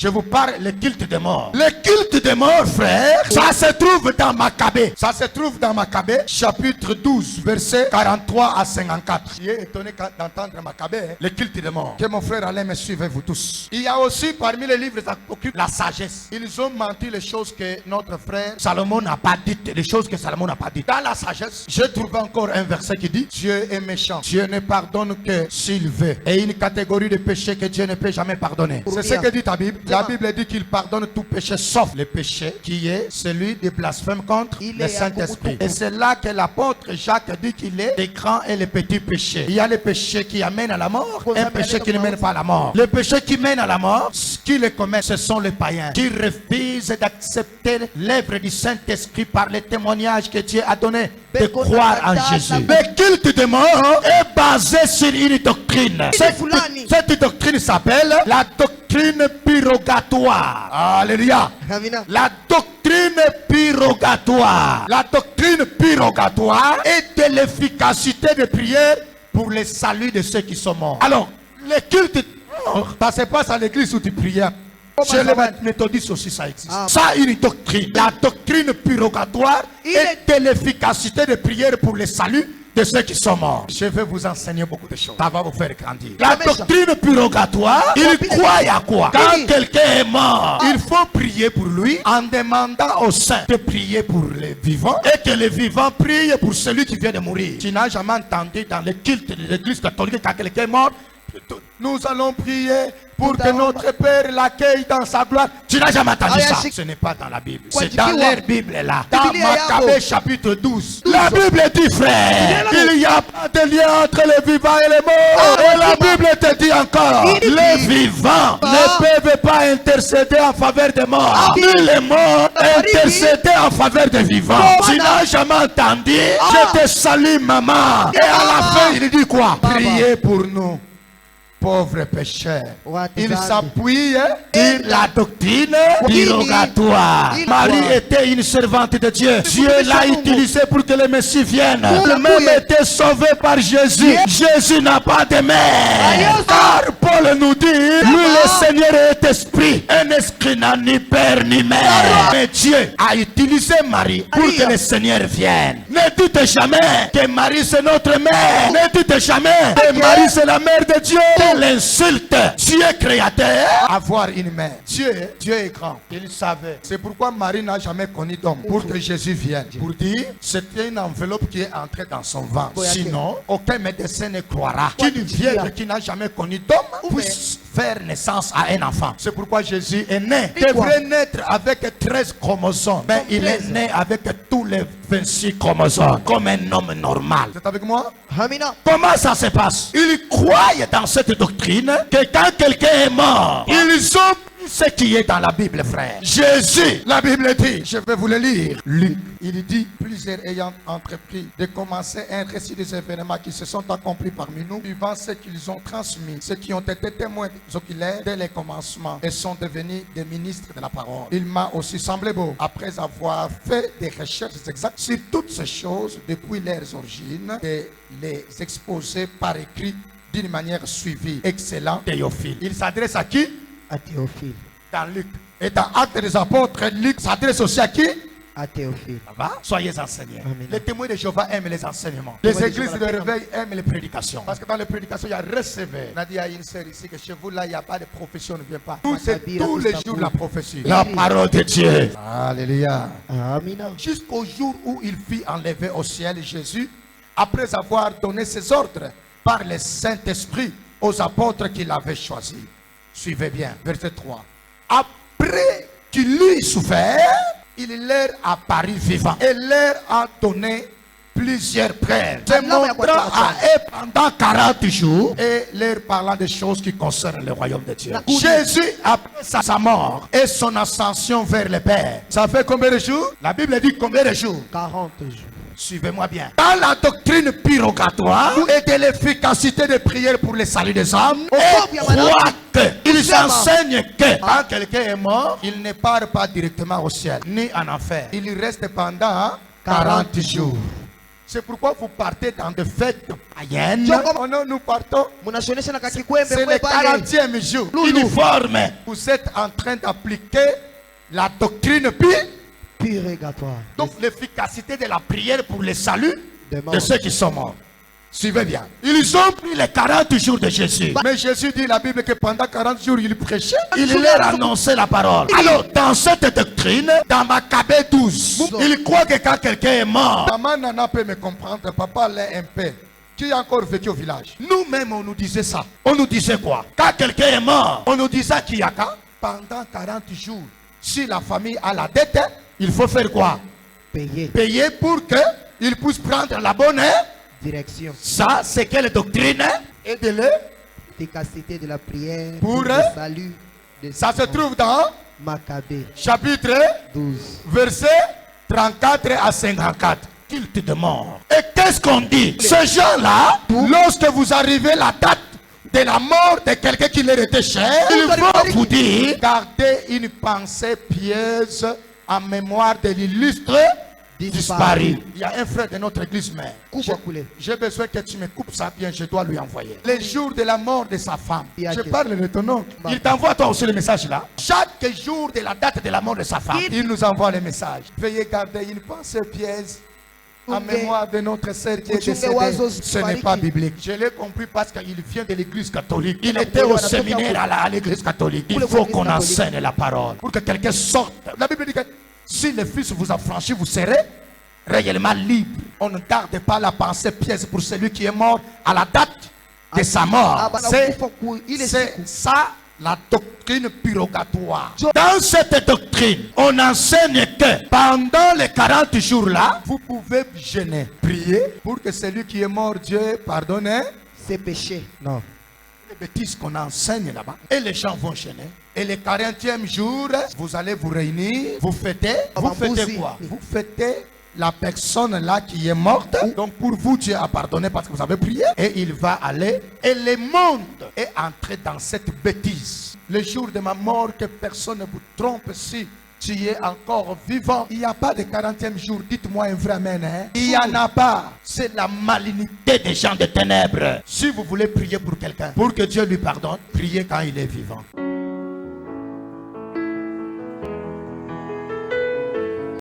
Je vous parle le culte des morts. Le culte des morts, frère, ça se trouve dans Maccabée. Ça se trouve dans Maccabée, chapitre 12, versets 43 à 54. Je suis étonné d'entendre Maccabée, le culte des morts. Que mon frère allez me suivre, vous tous. Il y a aussi parmi les livres apocryphes la sagesse. Ils ont menti les choses que notre frère Salomon n'a pas dites, les choses que Salomon n'a pas dites. Dans la sagesse, j'ai trouvé encore un verset qui dit: Dieu est méchant. Dieu ne pardonne que s'il veut. Et une catégorie de péchés que Dieu ne peut jamais pardonner. C'est ce que dit ta Bible. La Bible dit qu'il pardonne tout péché sauf le péché qui est celui de blasphème contre le Saint-Esprit. Et c'est là que l'apôtre Jacques dit qu'il est les grands et les petits péchés. Il y a les péchés qui amènent à la mort, un péché qui ne mène pas à la mort. Les péchés qui mènent à la mort, qui les commettent, ce sont les païens qui refusent d'accepter l'œuvre du Saint-Esprit par le témoignage que Dieu a donné de croire en Jésus. Le culte de mort est basé sur une doctrine. Cette doctrine s'appelle la doctrine purgatoire. Alléluia. La doctrine purgatoire. La doctrine purgatoire est de l'efficacité de prière pour le salut de ceux qui sont morts. Alors, le culte de mort, ça se passe à l'église où tu pries. Chez les méthodistes aussi ça existe. Ça une doctrine. La doctrine purgatoire est de l'efficacité de prière pour le salut de ceux qui sont morts. Je vais vous enseigner beaucoup de choses. Ça va vous faire grandir. La doctrine purgatoire, il croit à quoi? Quand quelqu'un est mort, il faut prier pour lui en demandant aux saints de prier pour les vivants et que les vivants prient pour celui qui vient de mourir. Tu n'as jamais entendu dans le culte de l'église catholique quand quelqu'un est mort, nous allons prier pour que notre Père l'accueille dans sa gloire. Tu n'as jamais entendu ça. Ce n'est pas dans la Bible. C'est dans leur Bible là. Dans Maccabée chapitre 12. La Bible dit, frère, il n'y a pas de lien entre les vivants et les morts. Et la Bible te dit encore, les vivants ne peuvent pas intercéder en faveur des morts. Ni les morts intercéder en faveur des vivants. Tu n'as jamais entendu. Je te salue, maman. Et à la fin, il dit quoi? Priez pour nous, pauvres pécheurs. Il s'appuie sur la doctrine purgatoire. Marie était une servante de Dieu. Dieu l'a utilisée pour que le Messie vienne. Elle-même était sauvée par Jésus. Jésus n'a pas de mère. Car Paul nous dit, lui le Seigneur est esprit. Un esprit n'a ni père ni mère. Mais Dieu a utilisé Marie pour que le Seigneur vienne. Ne dites jamais que Marie c'est notre mère. Ne dites jamais que Marie c'est la mère de Dieu. L'insulte. Dieu créateur, avoir une mère. Dieu est grand. Il savait. C'est pourquoi Marie n'a jamais connu d'homme. Pour que Jésus vienne. Pour dire, c'était une enveloppe qui est entrée dans son ventre. Sinon, aucun médecin ne croira qu'une vierge qui n'a jamais connu d'homme puisse faire naissance à un enfant. C'est pourquoi Jésus est né. Il devrait naître avec 13 chromosomes. Mais il est né avec tous les 26 chromosomes. Comme un homme normal. Vous êtes avec moi? Comment ça se passe? Ils croient dans cette doctrine que quand quelqu'un est mort, ils ont ce qui est dans la Bible, frère. Jésus, la Bible dit, je vais vous le lire. Luc, il dit, plusieurs ayant entrepris de commencer un récit des événements qui se sont accomplis parmi nous, suivant ce qu'ils ont transmis, ceux qui ont été témoins oculaires dès les commencements et sont devenus des ministres de la parole. Il m'a aussi semblé beau, après avoir fait des recherches exactes sur toutes ces choses depuis leurs origines, de les exposer par écrit d'une manière suivie. Excellent Théophile. Il s'adresse à qui? À Théophile. Dans Luc. Et dans Actes des Apôtres, Luc s'adresse aussi à qui? À Théophile. Ça va? Soyez enseignés. Amen. Les témoins de Jéhovah aiment les enseignements. Les églises de réveil aiment les prédications. Parce que dans les prédications, il y a recevoir. On a dit à une sœur ici que chez vous, là, il n'y a pas de prophétie, on ne vient pas. C'est tous les jours la prophétie. La parole de Dieu. Alléluia. Amen. Jusqu'au jour où il fut enlevé au ciel, Jésus, après avoir donné ses ordres par le Saint-Esprit aux apôtres qu'il avait choisis. Suivez bien, verset 3. Après qu'il eut souffert, il leur apparut vivant et leur a donné plusieurs preuves, se montrant à eux pendant 40 jours et leur parlant des choses qui concernent le royaume de Dieu. Jésus, après sa mort et son ascension vers le Père, ça fait combien de jours? La Bible dit combien de jours? 40 jours. Suivez-moi bien. Dans la doctrine purgatoire et de l'efficacité de prière pour le salut des âmes, ils enseignent que quand quelqu'un est mort, il ne part pas directement au ciel, ni en enfer. Il reste pendant 40 jours. C'est pourquoi vous partez dans des fêtes païennes. Oh non, nous partons. C'est le 40e jour. Uniforme. Vous êtes en train d'appliquer la doctrine purgatoire. Donc l'efficacité de la prière pour le salut de ceux qui sont morts. Suivez bien. Ils ont pris les 40 jours de Jésus. Mais Jésus dit la Bible que pendant 40 jours il prêchait. Il leur annonçait la parole. Alors dans cette doctrine, dans Maccabée 12, il croit que quand quelqu'un est mort, maman Nana peut me comprendre, papa l'est un peu. Qui a encore vécu au village? Nous-mêmes on nous disait ça. On nous disait quoi? Quand quelqu'un est mort, on nous disait qu'il y a quand? Pendant 40 jours. Si la famille a la dette, il faut faire quoi? Payer pour qu'il puisse prendre la bonne direction. Ça, c'est quelle doctrine? Et de l'efficacité de la prière pour le salut. Ça se trouve dans Maccabée chapitre 12, verset 34 à 54. Culte de mort. Et qu'est-ce qu'on dit? Ces gens-là, lorsque vous arrivez à la date de la mort de quelqu'un qui leur était cher, il faut vous dire, gardez une pensée pieuse en mémoire de l'illustre disparu. Il y a un frère de notre église mère. J'ai besoin que tu me coupes ça bien, je dois lui envoyer. Les jours de la mort de sa femme. Je parle de ton nom. Il t'envoie toi aussi le message là. Chaque jour de la date de la mort de sa femme, il nous envoie le message. Veuillez garder une pensée pieuse en mémoire de notre sœur qui est décédée. Ce n'est pas biblique. Je l'ai compris parce qu'il vient de l'église catholique. Il était au séminaire à l'église catholique. Il faut qu'on enseigne la parole pour que quelqu'un sorte. La Bible dit que si le Fils vous a franchi, vous serez réellement libre. On ne garde pas la pensée pièce pour celui qui est mort à la date de sa mort. C'est ça la doctrine purgatoire. Dans cette doctrine, on enseigne que pendant les 40 jours-là, vous pouvez jeûner, prier pour que celui qui est mort, Dieu pardonne ses péchés. Non. Les bêtises qu'on enseigne là-bas. Et les gens vont jeûner. Et le 40e jour, vous allez vous réunir, vous fêtez. Vous fêtez quoi? Vous fêtez la personne là qui est morte. Donc pour vous, Dieu a pardonné parce que vous avez prié. Et il va aller. Et le monde est entré dans cette bêtise. Le jour de ma mort, que personne ne vous trompe si tu es encore vivant. Il n'y a pas de 40e jour. Dites-moi un vrai amen. Il n'y en a pas. C'est la malignité des gens de ténèbres. Si vous voulez prier pour quelqu'un, pour que Dieu lui pardonne, priez quand il est vivant.